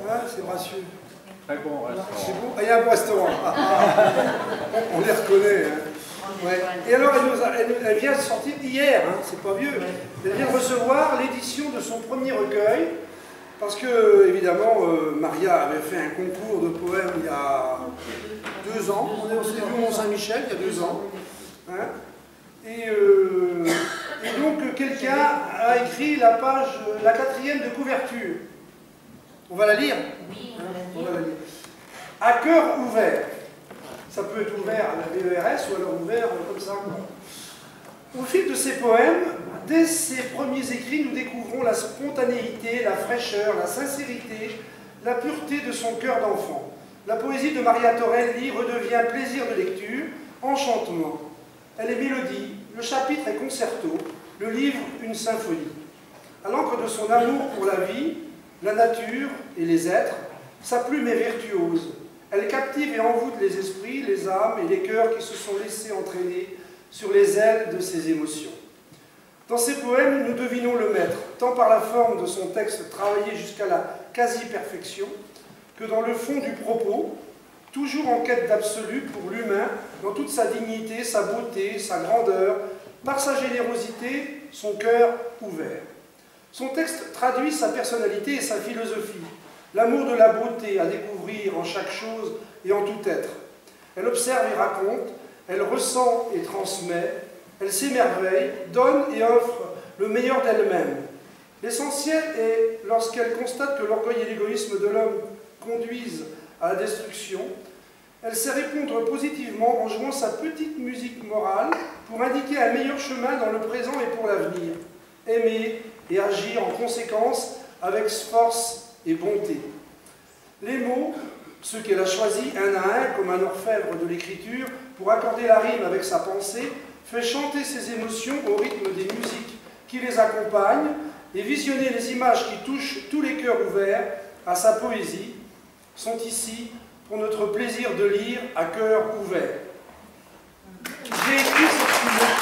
Ah, c'est gracieux. Très bon restaurant. C'est bon. Ah, il y a un bon restaurant. On les reconnaît. Hein. Ouais. Et alors, elle vient de sortir hier, hein, c'est pas vieux. Elle vient de recevoir l'édition de son premier recueil. Parce que, évidemment, Maria avait fait un concours de poèmes il y a 2 ans. On s'est vu au Mont-Saint-Michel il y a 2 ans. Hein. Et donc, quelqu'un a écrit la 4e de couverture. On va la lire? Oui, on va la lire. À cœur ouvert. Ça peut être ouvert à la VERS ou alors ouvert comme ça. Au fil de ses poèmes, dès ses premiers écrits, nous découvrons la spontanéité, la fraîcheur, la sincérité, la pureté de son cœur d'enfant. La poésie de Maria Torelli redevient plaisir de lecture, enchantement. Elle est mélodie, le chapitre est concerto, le livre une symphonie. À l'encre de son amour pour la vie, la nature et les êtres, sa plume est virtuose. Elle captive et envoûte les esprits, les âmes et les cœurs qui se sont laissés entraîner sur les ailes de ses émotions. Dans ses poèmes, nous devinons le maître, tant par la forme de son texte travaillé jusqu'à la quasi-perfection, que dans le fond du propos, toujours en quête d'absolu pour l'humain, dans toute sa dignité, sa beauté, sa grandeur, par sa générosité, son cœur ouvert. Son texte traduit sa personnalité et sa philosophie, l'amour de la beauté à découvrir en chaque chose et en tout être. Elle observe et raconte, elle ressent et transmet, elle s'émerveille, donne et offre le meilleur d'elle-même. L'essentiel est, lorsqu'elle constate que l'orgueil et l'égoïsme de l'homme conduisent à la destruction, elle sait répondre positivement en jouant sa petite musique morale pour indiquer un meilleur chemin dans le présent et pour l'avenir. Aimer et agir en conséquence avec force et bonté. Les mots, ceux qu'elle a choisis un à un comme un orfèvre de l'écriture pour accorder la rime avec sa pensée, fait chanter ses émotions au rythme des musiques qui les accompagnent et visionner les images qui touchent tous les cœurs ouverts à sa poésie, sont ici pour notre plaisir de lire à cœur ouvert. J'ai écrit cette